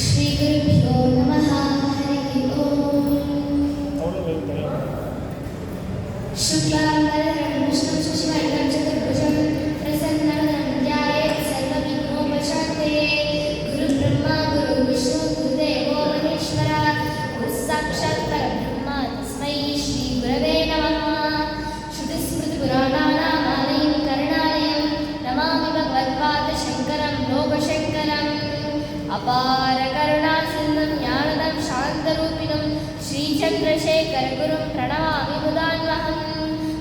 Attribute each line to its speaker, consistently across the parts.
Speaker 1: ஸ்ரீ குருப்யோ நமஹ. ஹரி ஓம். शुक्लाम्बरधरं विष्णुं शशिवर्णं चतुर्भुजं प्रसन्नवदनं ध्यायेत् सर्वविघ्नोपशान्तये. गुरुब्रह्मा गुरुर्विष्णु गुरुदेवो महेश्वरः. गुरुस्साक्षात् परब्रह्म तस्मै श्रीगुरवे नमः. श्रुतिस्मृतिपुराणानामालयं करुणालयं नमामि भगवत्पादशङ्करं लोकशङ्करम्. अपारकरुणासिन्धुं ज्ञानदं शान्तरूपिणं श्रीचन्द्रशेखरगुरुं प्रणमामि मुदान्वहम्.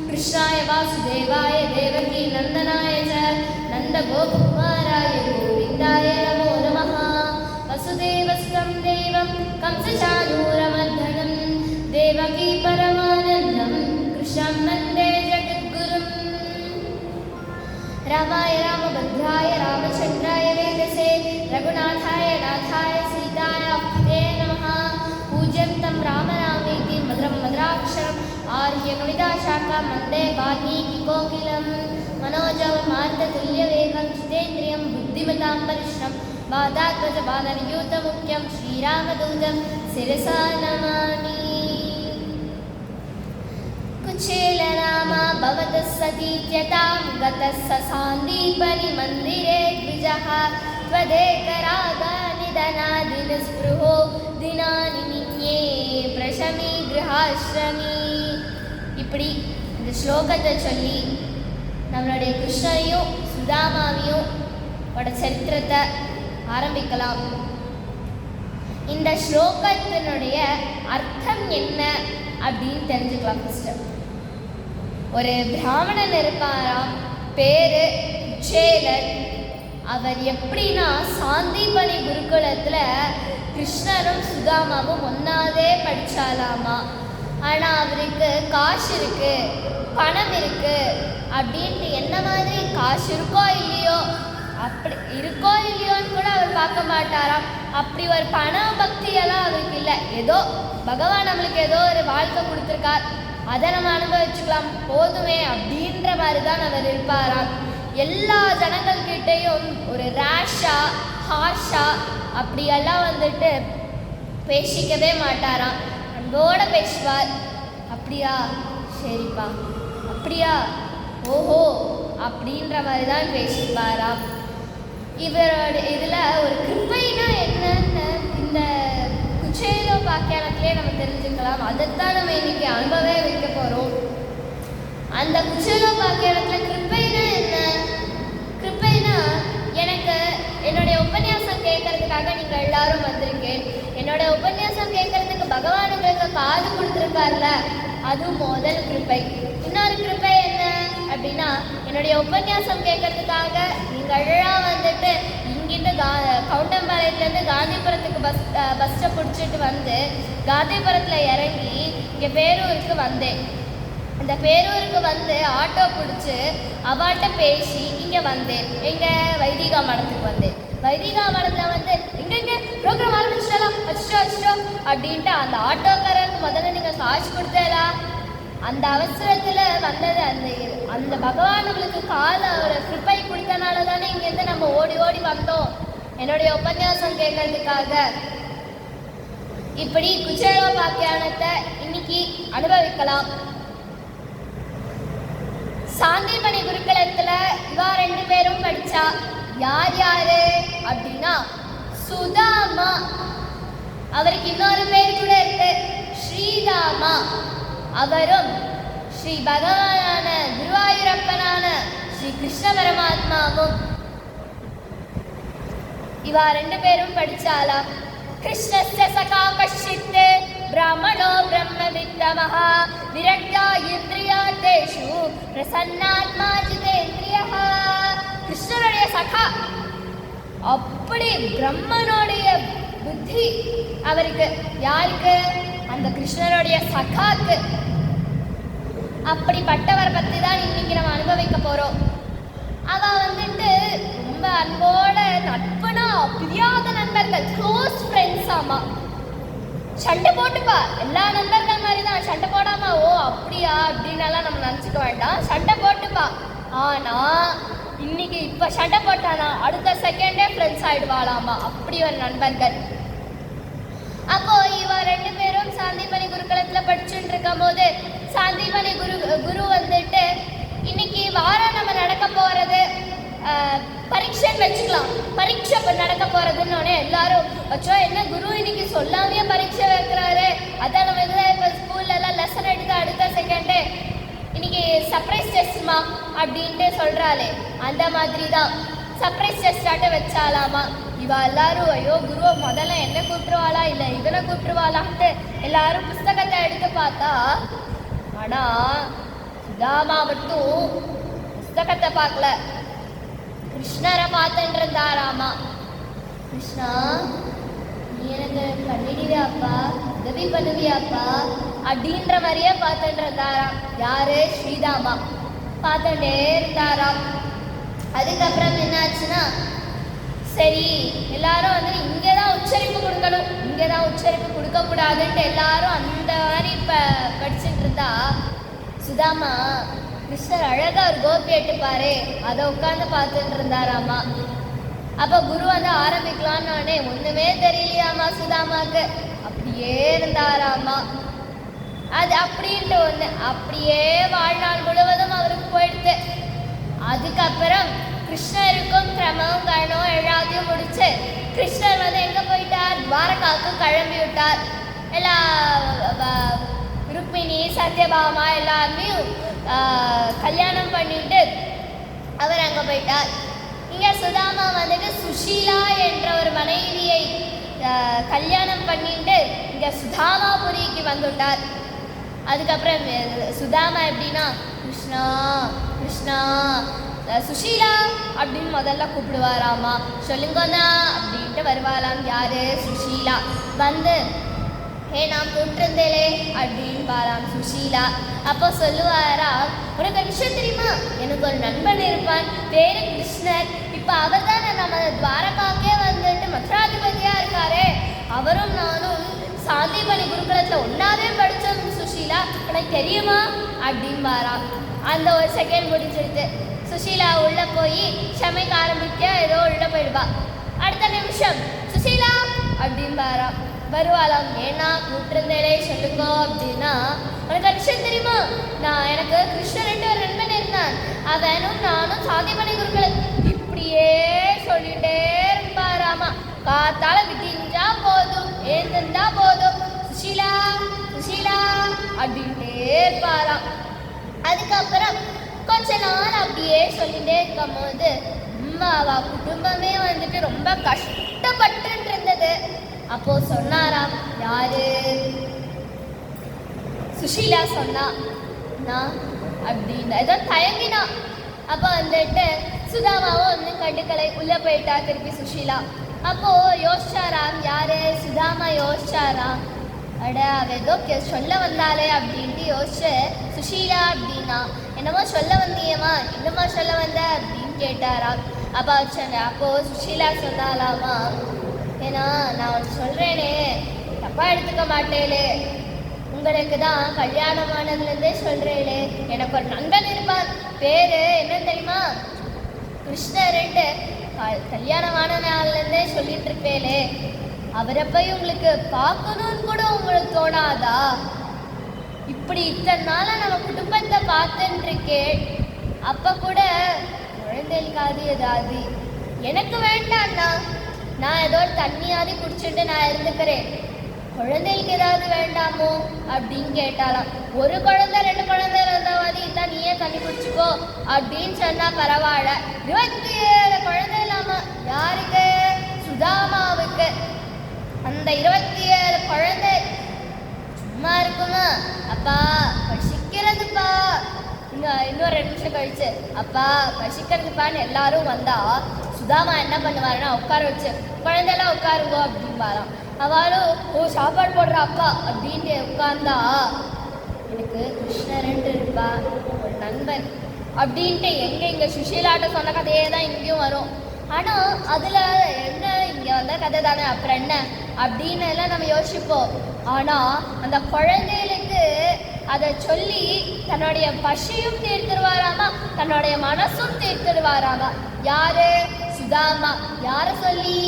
Speaker 1: कृष्णाय वासुदेवाय देवकी नन्दनाय च नन्दगोपकुमाराय गोविन्दाय नमो नमः. वसुदेवसुतं देवं कंसचाणूरमर्दनं देवकी परमानन्दं कृष्णं वन्दे जगद्गुरुम्. रामाय रामभद्राय रामचन्द्राय वेदसे रघुनाथाय नाथाय सीताय नमः. पूज्यन्तं रामनामेति मधुरं मधुराक्षरम् आर्यकविताशाखां वन्दे वाल्मीकिकोकिलं. मनोजवमार्ततुल्यवेगं जितेन्द्रियं बुद्धिमतां वरिष्ठं वातात्मजबालनियूतमुख्यं श्रीरामदूतं शिरसा नमामि. कुचेलनामा भवतः सतीत्यतां गतः ससान्दीपनिमन्दिरे द्विजः त्वदेकरागानिधनादिनिस्पृहो दिनानि निन्ये प्रशमी गृहाश्रमी. இப்படி இந்த ஸ்லோகத்தை சொல்லி நம்மளுடைய கிருஷ்ணரையும் சுதாமாவையும் சரித்திரத்தை ஆரம்பிக்கலாம். இந்த ஸ்லோகத்தினுடைய அர்த்தம் என்ன அப்படின்னு தெரிஞ்சுக்கலாம். ஃபஸ்ட்டு ஒரு பிராமணன் இருப்பாராம், பேரு குச்சேலன். அவர் எப்படின்னா சாந்திபனி குருகுலத்தில் கிருஷ்ணரும் சுதாமாவும் ஒன்றாவே படித்தாலாமா. ஆனால் அவருக்கு காசு இருக்குது, பணம் இருக்குது அப்படின்ட்டு என்ன மாதிரி காசு இருக்கோ இல்லையோ, அப்படி இருக்கோ இல்லையோன்னு கூட அவர் பார்க்க மாட்டாராம். அப்படி ஒரு பண பக்தியெல்லாம் அவருக்கு இல்லை. ஏதோ பகவான் நம்மளுக்கு ஏதோ ஒரு வாழ்க்கை கொடுத்துருக்கார், அதை நம்ம அனுபவிச்சுக்கலாம் போதுமே அப்படின்ற மாதிரி தான் அவர் இருப்பாராம். எல்லா ஜனங்கள்கிட்டையும் ஒரு ரேஷா ஹாஷா அப்படியெல்லாம் வந்துட்டு பேசிக்கவே மாட்டாராம். அன்போடு பேசுவார். அப்படியா, சரிப்பா, அப்படியா, ஓஹோ அப்படின்ற மாதிரி தான் பேசிப்பாராம். இவரோட இதில் ஒரு கிருப்பைனா என்னன்னு இந்த குச்சேலோபாக்கியானத்திலே நம்ம தெரிஞ்சுக்கலாம். அதைத்தான் நம்ம இன்னைக்கு அனுபவே வைக்க போகிறோம். அந்த குச்சேலோபாக்கியானத்தில் கிருப்பைனா என்ன? கிருப்பைனா எனக்கு என்னுடைய உபன்யாசம் கேட்கறதுக்காக நீங்கள் எல்லாரும் வந்திருக்கேன். என்னோட உபன்யாசம் கேட்கறதுக்கு பகவான் உங்களுக்கு காது கொடுத்துருக்கார்ல, அது முதல் கிருப்பை. இன்னொரு கிருப்பை என்ன அப்படின்னா, என்னுடைய உபன்யாசம் கேட்கறதுக்காக நீங்கள் எல்லாம் வந்துட்டு இங்கிட்டு கவுண்டம்பாளையத்துலேருந்து காந்திபுரத்துக்கு பஸ்ஸை பிடிச்சிட்டு வந்து காந்திபுரத்தில் இறங்கி இங்கே பேரூருக்கு வந்தேன். அந்த பேரூருக்கு வந்து ஆட்டோ பிடிச்சி அவாட்ட பேசி இங்கே வந்தேன். எங்கள் வைதிகா மடத்துக்கு வந்தேன். வைதிகா மடத்தில் வந்து எங்கெங்கே ப்ரோக்ராம் ஆரம்பிச்சிட்டலாம் அச்சிட்டோ அப்படின்ட்டு அந்த ஆட்டோக்காரருக்கு முதல்ல நீங்கள் காசு கொடுத்தேலா. அந்த அவசரத்தில் வந்தது அந்த பகவான் நம்மளுக்கு ஒரு கிருப்பை கொடுத்தனால தானே இங்கேருந்து நம்ம ஓடி ஓடி வந்தோம் என்னுடைய உபன்யாசம் கேட்கறதுக்காக. இப்படி குச்சேலோபாக்கியானத்தை இன்னைக்கு அனுபவிக்கலாம். சாந்திபனி குருகுலத்தில் இவா 2 பேரும் படித்தா. யார் யாரு அப்படின்னா, சுதாமா, அவருக்கு இன்னொரு பேர் கூட இருக்கு, ஸ்ரீதாமா. அவரும் ஸ்ரீ பகவானான குருவாயூரப்பனான ஸ்ரீ கிருஷ்ண பரமாத்மாவும் இவா 2 பேரும் படிச்சாலா. கிருஷ்ணஸ்ய சகா கஷ்சித் பிராமணோ பிரம்மவித்தமஹ விரக்தா இந்திரியார்த்தேஷு பிரசன்னாத்மா ஜிதேந்திரியஹ. கிருஷ்ணனுடைய சகா, அப்படி பிரம்மனுடைய புத்தி அவருக்கு. யாருக்கு? அந்த கிருஷ்ணனுடைய சகாக்கு. அப்படிப்பட்டவரை பற்றி தான் இன்னைக்கு நம்ம அனுபவிக்க போகிறோம். அவள் வந்துட்டு ரொம்ப அன்போட நட்புனா பிரியாத நண்பர்கள், க்ளோஸ் ஃப்ரெண்ட்ஸ். ஆமாம், சண்டை போட்டுப்பா, எல்லா நண்பர்கள் மாதிரி தான். சண்டை போடாமல் ஓ அப்படியா அப்படின்னலாம் நம்ம நினச்சிக்க வேண்டாம். சண்டை போட்டுப்பா. ஆனால் இன்னைக்கு இப்போ சண்டை போட்டானா அடுத்த செகண்டே ஃப்ரெண்ட்ஸ் ஆயிடுவாளாமா. அப்படி ஒரு நண்பர்கள். அப்போ இவ 2 பேரும் சாந்திமணி குருகுலத்துல படிச்சுட்டு இருக்கும் போது சாந்திமணி குரு வந்துட்டு இன்னைக்கு வாரம் நம்ம நடக்க போறது பரீட்சைன்னு வச்சுக்கலாம். பரீட்சை நடக்க போறதுன்னு எல்லாரும் அச்சோ என்ன குரு இன்னைக்கு சொல்லாமே பரீட்சை வைக்கிறாரு, அதான் நம்ம இதுதான் இப்போ ஸ்கூல்ல எல்லாம் லெசன் எடுத்து அடுத்த செகண்டே இன்னைக்கு சர்ப்ரைஸ் டெஸ்ட்மா அப்படின்ட்டு சொல்றாளே, அந்த மாதிரி தான் சர்ப்ரைஸ் டெஸ்டாட்ட வச்சாலாமா. இவ எல்லாரும் ஐயோ குருவை முதல்ல என்ன கூப்பிட்டுருவாளா இல்லை இவனை கூப்பிட்டுருவாளான்ட்டு எல்லாரும் புஸ்தகத்தை எடுத்து பார்த்தா, ஆனா சுதாமா மட்டும் புஸ்தகத்தை பார்க்கல, கிருஷ்ணரை பார்த்துட்டு இருந்தாராமா. கிருஷ்ணா நீ எனக்கு பண்ணிடுவியாப்பா, உதவி பண்ணுவியாப்பா அப்படின்ற மாதிரியே பார்த்துட்டு இருந்தாராம். யாரு? ஸ்ரீதாமா பார்த்துட்டே இருந்தாராம். அதுக்கப்புறம் என்னாச்சுன்னா சரி எல்லாரும் வந்து இங்கே தான் உச்சரிப்பு கொடுக்கணும், இங்கே தான் உச்சரிப்பு கொடுக்கக்கூடாதுன்ட்டு எல்லாரும் அந்த மாதிரி படிச்சுட்டு இருந்தா சுதாமா கிருஷ்ணர் அழகா ஒரு கோபி எட்டுப்பாரு அதை உட்காந்து பார்த்துட்டு இருந்தாராமா. அப்போ குரு வந்து ஆரம்பிக்கலான்னு ஒன்றுமே தெரியலையாமா சுதாமாவுக்கு, அப்படியே இருந்தாராமா. அது அப்படின்ட்டு ஒன்று அப்படியே வாழ்நாள் முழுவதும் அவருக்கு போயிடுது. அதுக்கப்புறம் கிருஷ்ணருக்கும் கிரமம் கணம் எல்லாத்தையும் முடிச்சு கிருஷ்ணர் வந்து எங்கே போயிட்டார்? துவாரகாவுக்கு கிளம்பி விட்டார். எல்லா ருக்மிணி சத்யபாமா எல்லாருமே கல்யாணம் பண்ணிட்டு அவர் அங்கே போயிட்டார். இங்கே சுதாமா வந்துட்டு சுஷீலா என்ற ஒரு மனைவியை கல்யாணம் பண்ணிட்டு இங்கே சுதாமாபுரிக்கு வந்துட்டார். அதுக்கப்புறம் சுதாமா எப்படின்னா கிருஷ்ணா கிருஷ்ணா சுஷீலா அப்படின்னு முதல்ல கூப்பிடுவாராமா. சொல்லுங்கண்ணா அப்படின்ட்டு வருவாராம். யாரு? சுஷீலா. வந்து நான் கூப்பிட்டுருந்தேலே அப்படின்னு பாராம் சுஷீலா. அப்போ சொல்லுவாரா, உனக்கு விஷயம் தெரியுமா, எனக்கு ஒரு நண்பன் இருப்பான் பேரு கிருஷ்ணர், இப்போ அவர் தான் நம்ம துவாரகாக்கே வந்துட்டு மதுராதிபதியா இருக்காரு, அவரும் நானும் சாந்திமணி குருகுலத்தில் ஒன்னாவே படித்தோம் சுஷீலா, உனக்கு தெரியுமா அப்படின்னு பாராம். அந்த ஒரு செகண்ட் முடிஞ்சிருது. சுஷீலா உள்ள போய் சமைக்க ஆரம்பிக்க ஏதோ உள்ள போயிடுவா. அடுத்த நிமிஷம் சுஷீலா அப்படின்னு பாராம். வருவாளாம். ஏன்னா கூப்பிட்டுருந்தேனே சொல்லுங்க அப்படின்னா, உனக்கு விஷயம் தெரியுமா, நான் எனக்கு கிருஷ்ணன் ஒரு நண்பன் இருந்தான், அவனும் நானும் சாந்திமணி குருகுலம் இப்படியே சொல்லிட்டே இருப்பாராமா. காத்தால விட்டிஞ்சா போதும் ஏந்திருந்தா போதும் சுஷீலா சுஷீலா அப்படின்ட்டே இருப்பாராம். அதுக்கப்புறம் கொஞ்ச நாள் அப்படியே சொல்லிட்டே இருக்கும் போது அவ குடும்பமே வந்துட்டு ரொம்ப கஷ்டப்பட்டு இருந்தது. அப்போ சொன்னாராம். யாரு? சுஷீலா சொன்னா நான் அப்படின்னு ஏதோ தயங்கினா. அப்போ வந்துட்டு சுதாமாவும் ஒன்றும் கண்டுக்கலை, உள்ள போயிட்டா திருப்பி சுஷீலா. அப்போ யோசிச்சாராம். யாரு? சுதாமா யோசிச்சாராம். அட அவ ஏதோ சொல்ல வந்தாலே அப்படின்ட்டு யோசிச்சு சுஷீலா அப்படின்னா என்னமோ சொல்ல வந்தியம்மா, என்னம்மா சொல்ல வந்த அப்படின்னு கேட்டாராம். அப்போ சுஷீலா சொன்னாலாமா, ஏன்னா நான் ஒன்று சொல்கிறேனே தப்பா எடுத்துக்க மாட்டேலே, உங்களுக்கு தான் கல்யாணமானதுலேருந்தே சொல்கிறேனே, எனக்கு ஒரு நண்பன் இருப்பான் பேர் என்ன தெரியுமா கிருஷ்ணர்ன்ட்டு, கல்யாணமான நாள்லேருந்தே சொல்லிட்டு இருப்பேலே, அவரை போய் உங்களுக்கு பார்க்கணும்னு கூட உங்களுக்கு தோணாதா? இப்படி இத்தனை நாளாக நம்ம குடும்பத்தை பார்த்துட்டு இருக்கேன், அப்போ கூட குழந்தைகளுக்காது ஏதாவது எனக்கு வேண்டாம்ண்ணா, நான் ஏதோ ஒரு தண்ணியாவது குடிச்சிட்டு நான் இருந்துக்கிறேன், குழந்தைகளுக்கு ஏதாவது வேண்டாமோ அப்படின்னு கேட்டாலாம். ஒரு குழந்தை 2 குழந்தை இருந்தாவது இதான் நீயே தண்ணி குடிச்சுக்கோ அப்படின்னு சொன்னா பரவாயில்ல, 27 குழந்தை இல்லாம யாருக்கு? சுதாமாவுக்கு. அந்த 27 குழந்தை சும்மா இருக்குமா? அப்பா பசிக்கிறதுப்பா, இன்னொரு 2 நிமிஷம் கழிச்சு அப்பா பசிக்கிறதுப்பான்னு எல்லாரும் வந்தா சுதாமா என்ன பண்ணுவாருன்னா உட்கார வச்சு குழந்தையெல்லாம் உட்காருங்க அப்படின்பாராம். அவளும் ஓ சாப்பாடு போடுற அப்பா அப்படின்ட்டு உட்கார்ந்தா, எனக்கு கிருஷ்ணர்ன்ட்டு இருப்பா ஒரு நண்பன் அப்படின்ட்டு எங்க சுஷீலாட்ட சொன்ன கதையே தான் இங்கேயும் வரும். ஆனால் அதில் என்ன இங்கே வந்த கதை தானே அப்புறம் என்ன அப்படின்னு எல்லாம் நம்ம யோசிப்போம். ஆனால் அந்த குழந்தைகளுக்கு அதை சொல்லி தன்னுடைய பசியும் தீர்த்துடுவாராமா, தன்னுடைய மனசும் தீர்த்துடுவாராமா. யாரு? சுதாமா. யாரை சொல்லி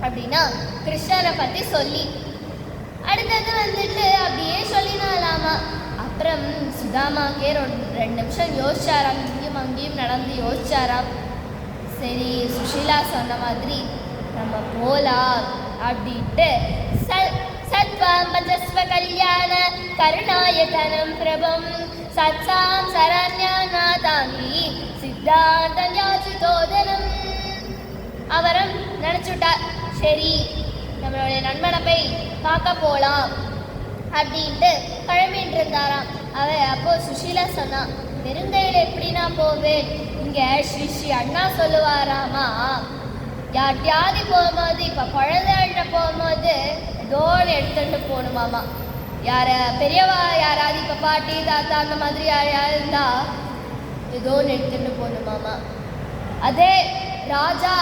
Speaker 1: அப்படின்னா கிருஷ்ணரை பற்றி சொல்லி. அடுத்தது வந்துட்டு அப்படியே சொல்லினாலாமா. அப்புறம் சுதாமாக்கே 2 நிமிஷம் யோசிச்சாராம், இங்கேயும் அங்கேயும் நடந்து யோசிச்சாராம். சரி, சுஷீலா சொன்ன மாதிரி நம்ம போலாம் அப்படின்ட்டு சத்வாம் பஞ்சஸ்வ கல்யாண கருணாயதனம் பிரபம் சத்சாம் சரண்யாநாதாமி சித்தாந்தம் யாசிதோதனம். அவரும் நினச்சுட்டார், சரி நம்மளுடைய நண்பனை போய் பார்க்க போகலாம் அப்படின்ட்டு கிளம்பிட்டு இருந்தாராம். அப்போ சுஷீலா சொன்னா, வெறுங்கையில் எப்படி நான் போவேன்? இங்கே ஸ்ரீ அண்ணா சொல்லுவாராமா, யார்கிட்டையாவது போகும்போது இப்போ குழந்தைகிட்ட போகும்போது ஏதோன்னு எடுத்துகிட்டு போகணுமாமா. பெரியவா யாராவது இப்போ பாட்டி தாத்தா அந்த மாதிரி யாரையாவது இருந்தால் ஏதோன்னு எடுத்துகிட்டு போகணுமாமா. அதே ராஜா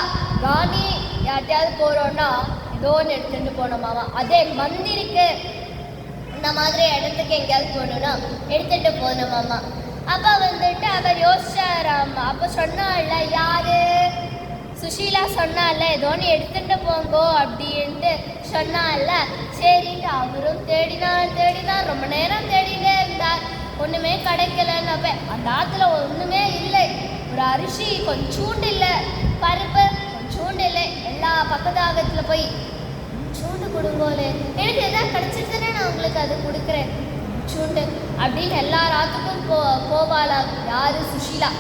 Speaker 1: ராணி யார்கிட்டையாவது போகிறோன்னா ஏதோன்னு எடுத்துகிட்டு போகணுமாமா. அதே மந்திருக்கு இந்த மாதிரி இடத்துக்கு எங்கேயாவது போகணுன்னா எடுத்துகிட்டு போகணுமாமா. அப்போ வந்துட்டு அவர் யோசிச்சாராமா. அப்போ சொன்னால யாரு? சுஷீலா சொன்னால ஏதோன்னு எடுத்துட்டு போங்கோ அப்படின்ட்டு சொன்னால. சரிட்டு அவரும் தேடினார் ரொம்ப நேரம் தேடிட்டே இருந்தார். ஒன்றுமே கிடைக்கலன்னு. அப்போ அந்த ஆற்றுல ஒன்றுமே இல்லை. ஒரு அரிசி கொஞ்சூண்டு இல்லை, பருப்பு கொஞ்சூண்டு இல்லை. எல்லா பக்கத்தாகத்தில் போய் சூண்டு கொடுங்கோலே, எனக்கு எதாவது கிடச்சிருச்சுன்னா நான் உங்களுக்கு அது கொடுக்குறேன் சூண்டு அப்படின்னு எல்லா ராத்துக்கும் போவாளா. யாரு? சுஷீலா.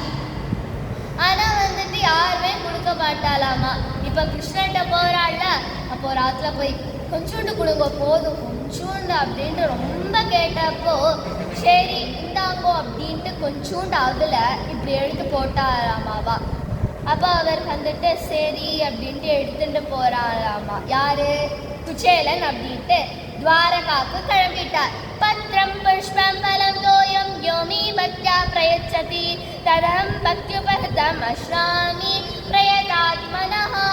Speaker 1: ஆனால் வந்துட்டு யாருமே கொடுக்க மாட்டாளாமா. இப்போ கிருஷ்ணன்ட்ட போகிறாள்ல, அப்போ ராத்துல போய் கொஞ்சோண்டு கொடுங்க போதும் கொஞ்சோண்டு அப்படின்ட்டு ரொம்ப கேட்டப்போ சரி இந்தாங்கோ அப்படின்ட்டு கொஞ்சோண்டு அதில் இப்படி எடுத்து போட்டாராமாவா. அப்போ அவர் வந்துட்டு சரி அப்படின்ட்டு எடுத்துட்டு போகிறாராமா. யாரு? குச்சேலன் அப்படின்ட்டு துவாரகாவுக்கு கிளம்பிட்டார். பத்ரம் புஷ்பம் பலம் தோயம் யோமி பக்தியா பிரயச்சதி தரம் பக்தியுபஹதம் அஸ்ராமி பிரயதாத்மனஹா.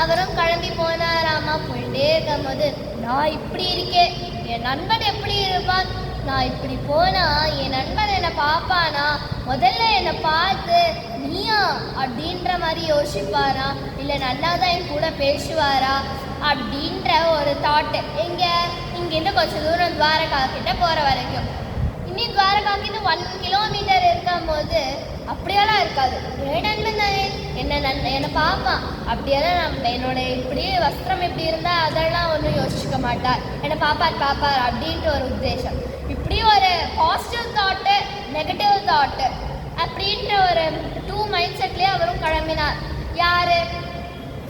Speaker 1: அவரும் கிளம்பி போனாராமா. போயிட்டே இருக்கும்போது நான் இப்படி இருக்கேன், என் நண்பன் எப்படி இருப்பான்? நான் இப்படி போனா என் நண்பன் என்னை பார்ப்பானா? முதல்ல என்னை பார்த்து நீயா அப்படின்ற மாதிரி யோசிப்பாரா, இல்லை நல்லா தான் என் கூட பேசுவாரா அப்படின்ற ஒரு தாட்டு. இங்கேருந்து கொஞ்சம் தூரம் துவாரகா கிட்ட போகிற வரைக்கும். இன்னும் துவாரகாக்கிட்ட 1 கிலோமீட்டர் இருக்கும் போது அப்படியெல்லாம் இருக்காது. என் நண்பன் தானே என்னை பார்ப்பான், அப்படியெல்லாம் என்னோட இப்படி வஸ்திரம் இப்படி இருந்தால் அதெல்லாம் ஒன்றும் யோசிச்சுக்க மாட்டார். என்னை பார்ப்பார் அப்படின்ட்டு ஒரு உத்தேசம். இப்படி ஒரு பாசிட்டிவ் தாட்டு நெகட்டிவ் தாட்டு அப்படின்ற ஒரு 2 மைண்ட் செட்லேயே அவரும் கிளம்பினார். யார்?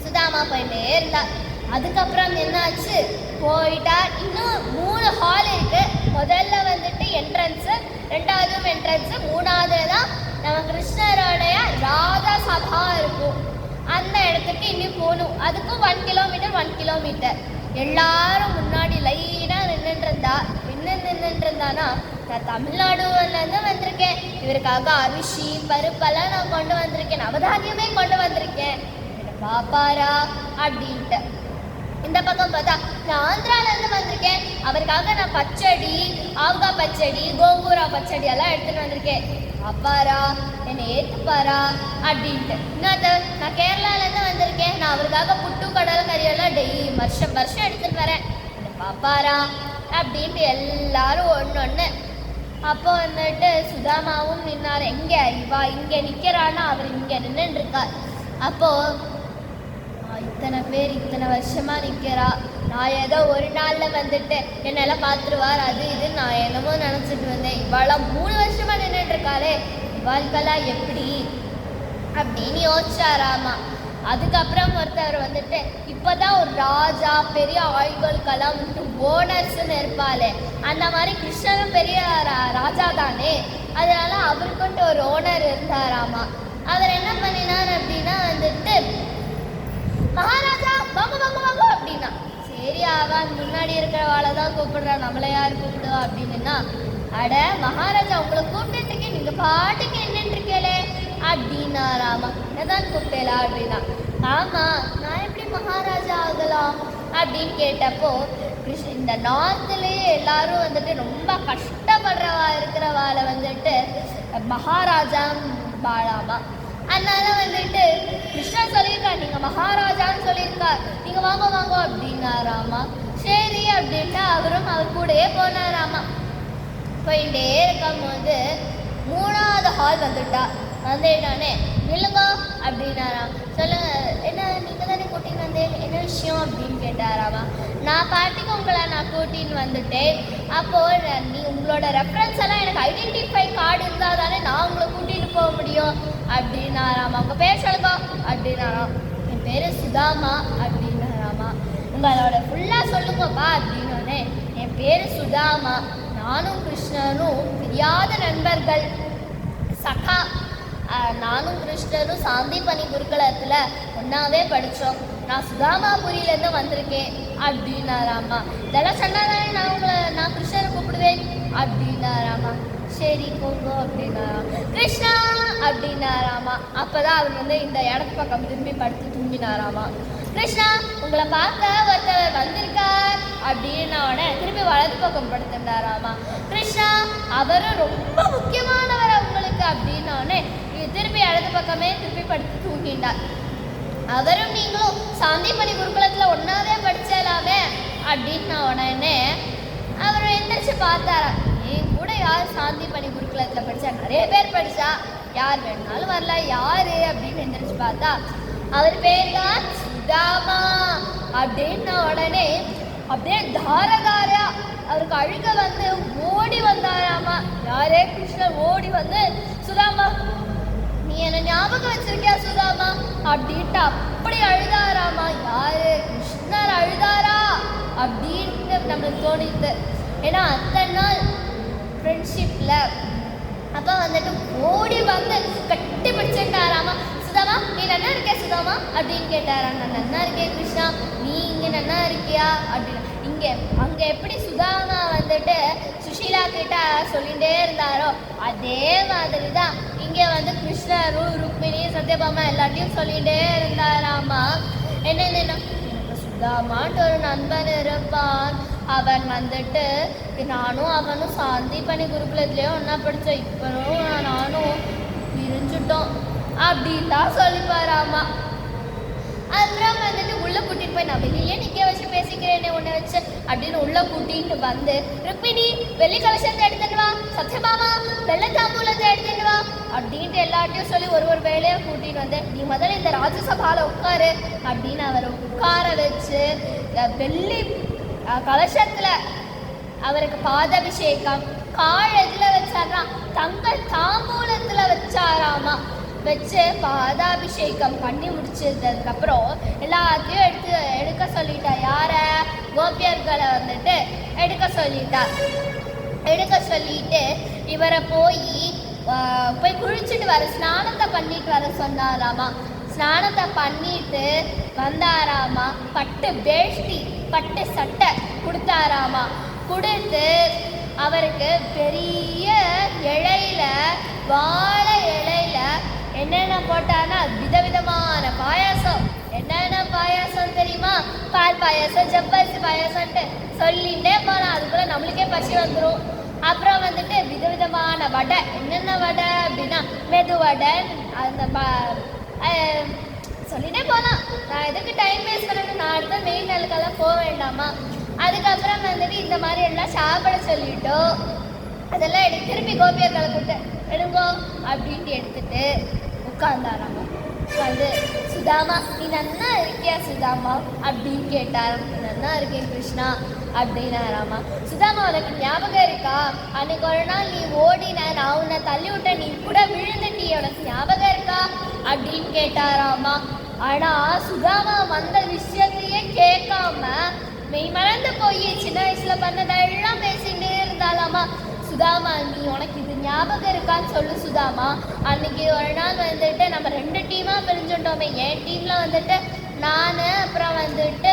Speaker 1: சுதாமா போயிட்டே இருந்தார். அதுக்கப்புறம் என்னாச்சு? போயிட்டார். இன்னும் 3 ஹால் இருக்கு. முதல்ல வந்துட்டு என்ட்ரன்ஸு, 2வது என்ட்ரன்ஸு, 3வது தான் நம்ம கிருஷ்ணரோடைய ராதா சபா இருக்கும். அந்த இடத்துக்கு இன்னும் போகணும். அதுக்கும் 1 கிலோமீட்டர். எல்லாரும் முன்னாடி லைனாக நின்றுருந்தானா, நான் தமிழ்நாடுலேருந்து வந்திருக்கேன், இவருக்காக அரிசி பருப்பெல்லாம் நான் கொண்டு வந்திருக்கேன், நவதானியமே கொண்டு வந்திருக்கேன், என்னை பாப்பாரா அப்படின்ட்டு. இந்த பக்கம் பார்த்தா நான் ஆந்திராலேருந்து வந்திருக்கேன், அவருக்காக நான் பச்சடி, ஆவக்காய் பச்சடி, கோங்கூரா பச்சடி எல்லாம் எடுத்துகிட்டு வந்திருக்கேன், அப்பாரா என்னை ஏற்றுப்பாரா அப்படின்ட்டு. நான் கேரளாலேருந்து வந்திருக்கேன், நான் அவருக்காக புட்டு கடல் கறியெல்லாம் வருஷம் எடுத்துகிட்டு வரேன், என்னை பாப்பாரா அப்படின்ட்டு எல்லாரும் ஒன்று. அப்போ வந்துட்டு சுதாமாவும் நின்னார். இங்கே நிற்கிறான்னா அவர் இங்கே நின்றுருக்கார். அப்போது இத்தனை பேர் இத்தனை வருஷமாக நிற்கிறா, நான் ஏதோ ஒரு நாளில் வந்துட்டு என்னெல்லாம் பார்த்துருவார் அது இது நான் என்னமோ நினச்சிட்டு வந்தேன், இவாளாம் 3 வருஷமாக நின்றுட்டுருக்காளே, இவாளுக்கெல்லாம் எப்படி அப்படின்னு யோசிச்சாராமா. அதுக்கப்புறம் ஒருத்தர் வந்துட்டு இப்போ தான் ஒரு ராஜா பெரிய ஆள்களுக்கெல்லாம் வந்துட்டு ஓனர்ஸ்ன்னு இருப்பாளே, அந்த மாதிரி கிருஷ்ணனும் பெரிய ராஜா தானே, அதனால அவருக்குன்ட்டு ஒரு ஓனர் இருந்தாராமா. அவர் என்ன பண்ணினார் அப்படின்னா வந்துட்டு மகாராஜா வாங்க அப்படின்னா, சரி அவன் முன்னாடி இருக்கிறவாளை தான் கூப்பிடுறா, நம்மளை யார் கூப்பிடுவா அப்படின்னா, அட மகாராஜா உங்களை கூப்பிட்டுருக்கேன், நீங்கள் பாட்டுக்கு என்னன்னு இருக்கேளே அப்படின்னாராமா. என்னதான் கூப்பிட்டேலா அப்படின்னா, ஆமாம் நான் எப்படி மகாராஜா ஆகலாம் அப்படின்னு கேட்டப்போ இந்த நார்த்துலேயே எல்லாரும் வந்துட்டு ரொம்ப கஷ்டப்படுறவா இருக்கிறவாளை வந்துட்டு மகாராஜா பாழாமா. அதனால வந்துட்டு கிருஷ்ணா சொல்லியிருக்கா, நீங்கள் மகாராஜான்னு சொல்லியிருக்கா, நீங்கள் வாங்க வாங்க அப்படின்னாராமா. சரி அப்படின்ட்டு அவரும் அவர் கூடயே போனாராமா. போயிட்டே இருக்கும்போது 3வது ஹால் வந்துட்டா. வந்துட்டானே நில்லுங்க அப்படின்னாராம். சொல்லுங்க, என்ன நீங்கள் தானே கூட்டின்னு வந்தேன், என்ன விஷயம் அப்படின்னு கேட்டாராமா. நான் பாட்டிக்கு உங்களை நான் கூட்டின்னு வந்துட்டேன். அப்போது நீ உங்களோட ரெஃபரன்ஸ் எல்லாம் எனக்கு ஐடென்டிஃபை கார்டு இருந்தால் தானே நான் உங்களை கூட்டிகிட்டு போக முடியும் அப்படின்னாராமா. உங்கள் பேர் சொல்லுங்க அப்படின்னாராம். என் பேர் சுதாமா அப்படின்னாராமா. உங்களோட ஃபுல்லாக சொல்லுங்கப்பா அப்படின்னோடனே என் பேர் சுதாமா, நானும் கிருஷ்ணனும் தெரியாத நண்பர்கள், சகா. நானும் கிருஷ்ணனும் சாந்திபனி குருகுலத்தில் ஒன்றாவே படித்தோம். நான் சுதாமாபுரியிலேருந்து வந்திருக்கேன் அப்படின்னாராமா. இதெல்லாம் சொன்னாதானே நான் கிருஷ்ணரை கூப்பிடுவேன் அப்படின்னாராமா. சரி போங்க அப்படின்னாராம். கிருஷ்ணா அப்படின்னாராமா. அப்போ தான் அவர் வந்து இந்த இடத்து பக்கம் திரும்பி படுத்து தூங்கினாராமா. கிருஷ்ணா, உங்களை பார்க்க ஒருத்தவர் வந்திருக்கார் அப்படின்னோட திரும்பி வலது பக்கம் படுத்துட்டாராமா. கிருஷ்ணா, அவரும் ரொம்ப முக்கியமானவர் உங்களுக்கு அப்படின்னோடனே திருப்பி இடது பக்கமே திருப்பி படுத்து தூங்கிட்டார். அவரும் நீங்களும் சாந்திபனி குருகுலத்தில் ஒன்றாவே படிச்சலாமே அப்படின்ன உடனே அவர் எந்திரிச்சு பார்த்தாரா. என் கூட யார் சாந்திபனி குருகுலத்தில் படித்தா? நிறைய பேர் படித்தா, யார் வேணுனாலும் வரல, யார் அப்படின்னு எந்திரிச்சு பார்த்தா அவர் பேர் தான் சுதாமா. அப்படின்ன உடனே அப்படியே தாரதாரா அவருக்கு அழுக வந்து ஓடி வந்தாராமா. யாரே? கிருஷ்ணர் ஓடி வந்து, சுதாமா நீ என்ன ஞாபகம் வச்சிருக்கியா சுதாமா அப்படின்ட்டு அப்படி அழுதாராமா. யாரு? கிருஷ்ணர் அழுதாரா அப்படின்ட்டு நம்மளுக்கு தோணித்து. ஏன்னா அத்தனை நாள் ஃப்ரெண்ட்ஷிப்பில் அப்போ வந்துட்டு ஓடி வந்து கட்டி பிடிச்சிட்டாராமா. சுதாமா நீ நல்லா இருக்கியா சுதாமா அப்படின்னு கேட்டாரா. நான் நல்லா இருக்கேன் கிருஷ்ணா, நீ இங்கே நல்லா இருக்கியா அப்படின்னு. அங்கே எப்படி சுதாமா வந்துட்டு சுஷீலா கிட்ட சொல்லிகிட்டே இருந்தாரோ அதே மாதிரி தான் இங்கே வந்து கிருஷ்ணரும் ருக்மிணி சத்யபாமா எல்லாத்தையும் சொல்லிகிட்டே இருந்தாராமா. என்னென்ன, எனக்கு சுதாமான்ட்டு ஒரு நண்பன் இருப்பான், அவன் வந்துட்டு நானும் அவனும் சாந்திபனி குருகுலத்திலேயே ஒன்றா படித்தோம், இப்போவும் நானும் பிரிஞ்சுட்டோம் அப்படின்னு தான் சொல்லிப்பாராமா. அப்புறம் வந்துட்டு உள்ளே கூட்டிகிட்டு போய் நான் வெளியே நிற்க வச்சு பேசிக்கிறேனே உன்னை வச்சு அப்படின்னு உள்ளே கூட்டிகிட்டு வந்து, ருக்மிணி வெள்ளி கலசத்தை எடுத்துட்டு வா, சத்யபாமா வெள்ளை தாம்பூலத்தை எடுத்துட்டு வா அப்படின்ட்டு எல்லார்ட்டையும் சொல்லி ஒரு வேலையை கூட்டிகிட்டு வந்து, நீ முதல்ல இந்த ராஜ்யசபாவில் உட்காரு அப்படின்னு அவரை உட்கார வச்சு வெள்ளி கலசத்தில் அவருக்கு பாதாபிஷேகம், கால் எதில் வச்சாராம், தங்க தாம்பூலத்தில் வச்சாராமா. வச்சு பாதாபிஷேகம் பண்ணி முடிச்சதுக்கப்புறம் எல்லாத்தையும் எடுக்க சொல்லிட்டா. யாரை? கோபியர்களை வந்துட்டு எடுக்க சொல்லிட்டு இவரை போய் குளிச்சுட்டு வர, ஸ்நானத்தை பண்ணிட்டு வர சொன்னாராமா. ஸ்நானத்தை பண்ணிட்டு வந்தாராமா. பட்டு வேஷ்டி பட்டு சட்டை கொடுத்தாராமா. கொடுத்து அவருக்கு பெரிய இலையில, வாழை இலையில என்னென்ன போட்டான்னா விதவிதமான பாயாசம். என்னென்ன பாயாசம் தெரியுமா? பால் பாயாசம், ஜவ்வரிசி பாயாசம்ன்ட்டு சொல்லிகிட்டே போகலாம், அதுக்குள்ளே நம்மளுக்கே பசி வந்துடும். அப்புறம் வந்துட்டு விதவிதமான வடை. என்னென்ன வடை அப்படின்னா மெது வடை, அந்த சொல்லிகிட்டே போகலாம். நான் எதுக்கு டைம் வேஸ்ட் பண்ணணும், நான் அடுத்த மெயின் நாளுக்கெல்லாம் போக வேண்டாமா. அதுக்கப்புறம் வந்துட்டு இந்த மாதிரி எல்லாம் சாப்பிட சொல்லிட்டோம். அதெல்லாம் திருப்பி கோபியர்களை கூப்பிட்டு எடுங்கோ அப்படின்ட்டு எடுத்துட்டு உட்கார்ந்தாராமா. உட்காந்து, சுதாமா நீ நன்னா இருக்கியா சுதாமா அப்படின்னு கேட்டாராம். நன்னா இருக்கேன் கிருஷ்ணா அப்படின்னாராமா. சுதாமா உனக்கு ஞாபகம் இருக்கா, அன்னைக்கு ஒரு நாள் நீ ஓடின, நான் உன்னை தள்ளி விட்டேன், நீ கூட விழுந்துட்டி, உனக்கு ஞாபகம் இருக்கா அப்படின்னு கேட்டாராமா. ஆனால் சுதாமா வந்த விஷயத்தையே கேட்காம மெய் மறந்து போய் சின்ன வயசுல பண்ணதெல்லாம் பேசிகிட்டே இருந்தாலாமா. சுதாமா நீ உனக்கு இது ஞாபகம் இருக்கான்னு சொல்லு சுதாமா. அன்னைக்கு ஒரு நாள் வந்துட்டு நம்ம 2 டீமாக பிரிஞ்சுட்டோமே, என் டீமில் வந்துட்டு நான், அப்புறம் வந்துட்டு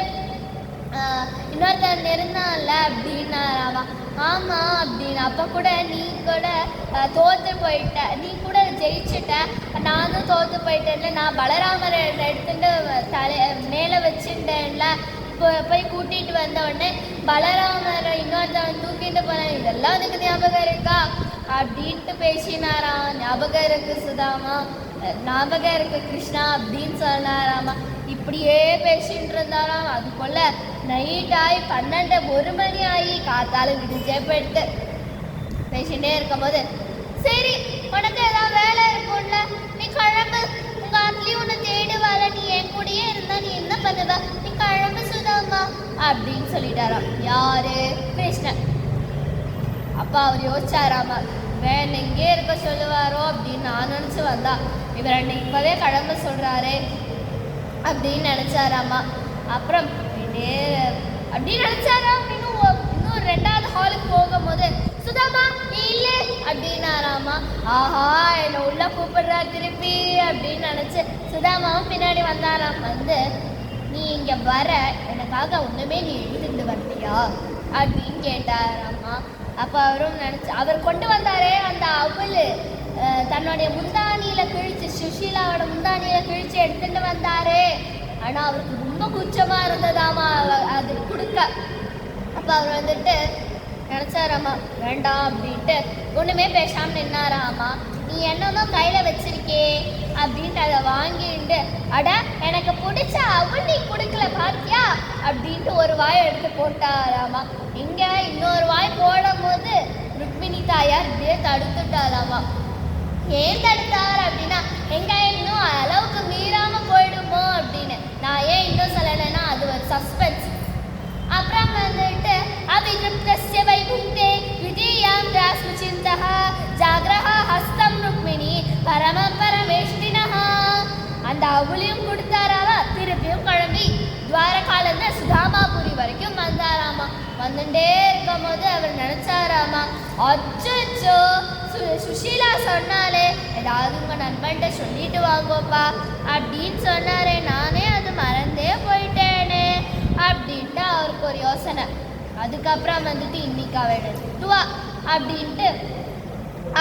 Speaker 1: இன்னொருத்தர் இருந்தான்ல அப்படின்னாராமா. ஆமாம் அப்படின்னு. அப்போ கூட நீ கூட தோற்று போயிட்ட, நீ கூட ஜெயிச்சுட்ட, நானும் தோற்று போயிட்டேன்ல, நான் பலராமரை எடுத்துட்டு மேலே வச்சுட்டேன்ல, போய் கூட்டிட்டு வந்த உடனே பலராமரை இன்னொருத்தவன் தூக்கிட்டு போனான். இதெல்லாம் எனக்கு ஞாபகம் இருக்கா அப்படின்ட்டு பேசினாராம். ஞாபகம் இருக்கு சுதாமா, ஞாபகம் இருக்கு கிருஷ்ணா அப்படின்னு சொன்னாராமா. இப்படியே பேசிட்டு இருந்தாராம். அதுக்குள்ள நைட் ஆகி 12 1 மணி ஆகி காத்தால விடிஞ்சே போயிடுத்து. பேசிகிட்டே இருக்கும் போது, சரி உனக்கு ஏதாவது வேலை இருக்கும்ல, நீ கிளம்பு, உங்க ஆட்லயும் உன்னை தேடுவாள, நீ என் கூடயே இருந்தா நீ என்ன பண்ணுவ, நீ கிளம்பு சுதாமா அப்படின்னு சொல்லிட்டாராம். யாரு? கிருஷ்ணன். அப்பா அவர் யோசிச்சாராமா, வேன் எங்கே இருக்க சொல்லுவாரோ அப்படின்னு நான் நினச்சி வந்தா, இவர் என்னை இப்போவே கிளம்ப சொல்கிறாரே அப்படின்னு நினச்சாராமா. அப்புறம் அப்படின்னு நினச்சாராம். இன்னும் 2வது ஹாலுக்கு போகும்போது, சுதாமா நீ இல்லை அப்படின்னாராமா. ஆஹா என்னை உள்ள கூப்பிடுறா திருப்பி அப்படின்னு நினச்சி சுதாமாவும் பின்னாடி வந்தாராம். வந்து, நீ இங்கே வர எனக்காக ஒன்றுமே நீ எழுதிட்டு வரலையா அப்படின்னு கேட்டாராமா. அப்போ அவரும் அவர் கொண்டு வந்தாரே அந்த அவள் தன்னுடைய முந்தானியில கிழிச்சு, சுஷீலாவோட முந்தானியில கிழிச்சு எடுத்துட்டு வந்தாரே. ஆனால் அவருக்கு ரொம்ப கூச்சமா இருந்ததாமா அது கொடுக்க. அப்போ அவர் வந்துட்டு நினச்சாராமா, வேண்டாம் அப்படின்ட்டு ஒன்றுமே பேசாமல் நின்னாராமா. நீ என்னதான் கையில் வச்சிருக்கே அப்படின்ட்டு அதை வாங்கிட்டு, அட எனக்கு பிடிச்ச அவள் நீ கொடுக்கல பாத்தியா அப்படின்ட்டு ஒரு வாய் எடுத்து போட்டாராமா. இங்கே இன்னொரு வாய் போடும் போது ருக்மிணி தாயார் இப்படியே தடுத்துட்டாராமா. ஏன் தடுத்தார் அப்படின்னா, எங்க இன்னும் அளவுக்கு மீறாமல் போயிடுமோ அப்படின்னு. நான் ஏன் இன்னும் சொல்லலைன்னா அது ஒரு சஸ்பென்ஸ். அப்புறம் வந்துட்டு, அபிகிருப்தஸ்ய வைகுண்டே விஜயாம் ராஸ்மசிந்தஹ ஜாகிரஹ ஹஸ்தம் ருக்மிணி பரமம் பரமேஷ்டினஹ. அந்த அவளையும் கொடுத்தாராவா. திருப்பியும் கிளம்பி துவாரகாலேருந்து சுதாமாபுரி வரைக்கும் வந்தாராமா. வந்துட்டே இருக்கும் போது அவர் நினைச்சாராமா, அச்சோ சுஷீலா சொன்னாலே ஏதாவது உங்க நண்பன்கிட்ட சொல்லிட்டு வாங்கோப்பா அப்படின்னு சொன்னாரே, நானே அது மறந்தே போயிட்டேனே அப்படின்ட்டு அவருக்கு ஒரு யோசனை. அதுக்கப்புறம் வந்துட்டு இன்னைக்கு அவள் திட்டுவா அப்படின்ட்டு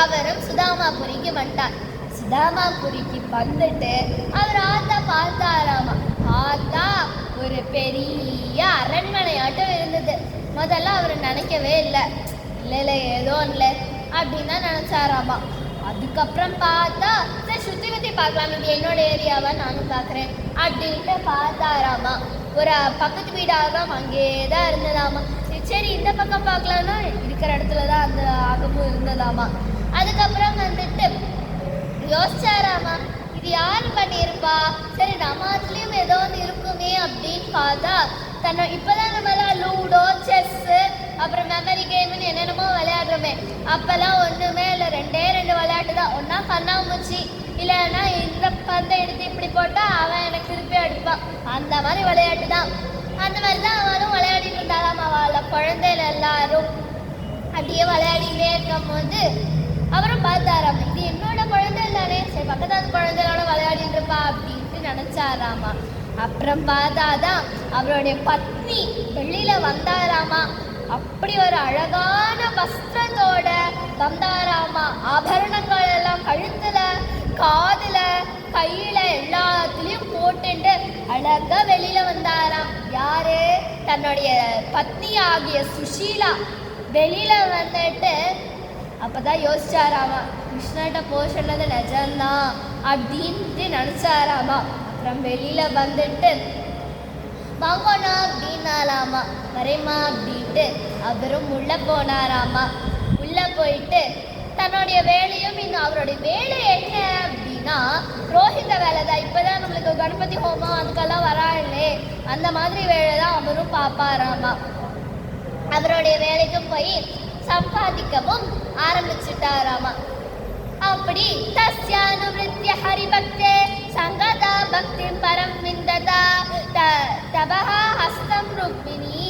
Speaker 1: அவரும் சுதாமாபுரிக்கு வந்துட்டார். சுதாமாபுரிக்கு வந்துட்டு அவர் ஆத்தா பார்த்தாராமா. ஆத்தா ஒரு பெரிய அரண்மனையாட்டம் இருந்தது. முதல்ல அவர் நினைக்கவே இல்லை, இல்லை ஏதோ இல்லை அப்படின்னு தான் நினச்சாராமா. அதுக்கப்புறம் பார்த்தா, சரி சுற்றி சுற்றி பார்க்கலாம், இது என்னோட ஏரியாவை நானும் பார்க்குறேன் அப்படின்ட்டு பார்த்தாராமா. ஒரு பக்கத்து வீடாகம் அங்கே தான் இருந்ததாமா. சரி இந்த பக்கம் பார்க்கலான்னா இருக்கிற இடத்துல தான் அந்த ஆகமும் இருந்ததாமா. அதுக்கப்புறம் வந்துட்டு யோசிச்சாராமா, இது யார் பண்ணியிருப்பா, சரி நம்மத்துலேயும் ஏதோ ஒன்று இருக்குமே அப்படின்னு பார்த்தா, இப்போதான் நம்மளாம் லூடோ, செஸ்ஸு, அப்புறம் மெமரி கேம்னு என்னென்னமோ விளையாடுறோமே. அப்போல்லாம் ஒன்றுமே இல்லை, 2 விளையாட்டு தான். ஒன்றா கண்ணாமூச்சி, இல்லைன்னா இந்த பந்தை எடுத்து இப்படி போட்டால் அவன் எனக்கு திருப்பி அடிப்பான். அந்த மாதிரி விளையாட்டு தான். அந்த மாதிரி தான் அவனும் விளையாடிட்டு இருந்தாலும் அவளை குழந்தையில எல்லாரும் அப்படியே விளையாடிட்டே இருக்கும் போது அவரும் பார்த்தாராமா, இது என்னோட குழந்தை தானே, சரி பக்கத்தாது குழந்தையோட விளையாடிட்டு இருப்பா அப்படின்ட்டு நினைச்சாராமா. அப்புறம் பார்த்தாதான் அவருடைய பத்னி வெளியில வந்தாராமா. அப்படி ஒரு அழகான வஸ்திரத்தோட வந்தாராமா. ஆபரணங்கள் எல்லாம் கழுத்துல, காதுல, கையில எல்லாத்துலயும் போட்டுட்டு அழகா வெளியில வந்தாராம். யாரு? தன்னுடைய பத்னி ஆகிய சுஷீலா வெளியில வந்துட்டு அப்பதான் யோசிச்சாராமா, கிருஷ்ணகிட்ட போக சொன்னது நிஜம்தான் அப்படின்ட்டு நினைச்சாராமா. அப்புறம் வெளியில வந்துட்டு வாங்கண்ணா அப்படின்னாலாமா. வரேம்மா அப்படின்ட்டு அவரும் உள்ள போனாராமா. உள்ள போயிட்டு தன்னுடைய வேலையும், இன்னும் அவருடைய வேலை என்ன அப்படின்னா புரோஹித வேலை தான். இப்போதான் நம்மளுக்கு கணபதி ஹோமம் அதுக்கெல்லாம் வராங்களே, அந்த மாதிரி வேலை தான் அவரும் பார்ப்பாராமா. அவருடைய வேலைக்கு போய் சம்பாதிக்கவும் ஆரம்பிச்சுட்டாராமா. அப்படி தஸ்யானுவிருத்திய ஹரிபக்தே சங்கதா பக்தி பரம் விந்ததா தபஹா ஹஸ்தம் ருக்மிணி.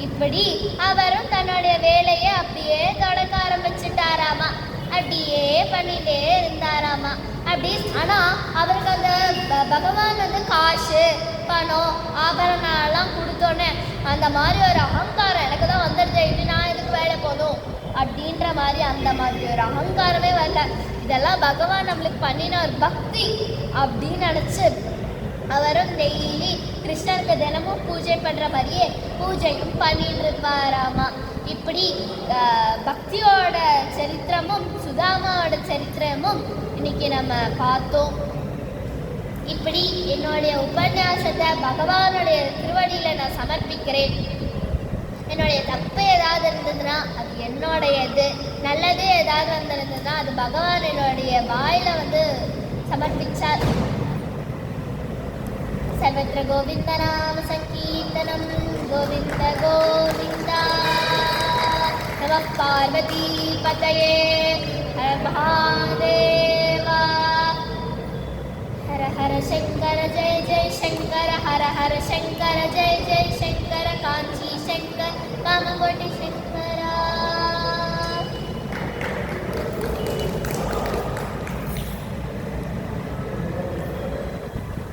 Speaker 1: இப்படி அவரும் தன்னுடைய வேலையை அப்படியே தொடக்க ஆரம்பிச்சுட்டாராமா. அப்படியே பண்ணிட்டே இருந்தாராமா. அப்படி ஆனால் அவருக்கு அந்த பகவான் வந்து காசு, பணம், ஆபரணம் எல்லாம் கொடுத்தோன்னே அந்த மாதிரி ஒரு அகங்காரம் எனக்கு தான் வந்துடுது, இப்படி நான் இதுக்கு வேலை போதும் அப்படின்ற மாதிரி அந்த மாதிரி ஒரு அகங்காரமே வரல. இதெல்லாம் பகவான் நம்மளுக்கு பண்ணின ஒரு பக்தி அப்படின்னு நினச்சி அவரும் டெய்லி கிருஷ்ணருக்கு தினமும் பூஜை பண்ணுற மாதிரியே பூஜையும் பண்ணிட்டு இருப்பாராமா. இப்படி பக்தியோட சரித்திரமும் சுதாமாவோட சரித்திரமும் இன்னைக்கு நம்ம பார்த்தோம். இப்படி என்னுடைய உபன்யாசத்தை பகவானுடைய திருவடியில் நான் சமர்ப்பிக்கிறேன். என்னுடைய தப்பு ஏதாவது இருந்ததுன்னா அது என்னுடையது, நல்லது ஏதாவது வந்திருந்ததுன்னா அது பகவான் என்னுடைய வாயில் சமர்ப்பிச்சார். சர்வத்திர கோவிந்த நாம சங்கீர்த்தனம் கோவிந்த கோவிந்தா. நம பார்வதி பதயே ஹர மகாதேவா. ஹர ஹர சங்கர ஜெய ஜெய சங்கர ஹர ஹர சங்கர ஜெய ஜெய சங்கர.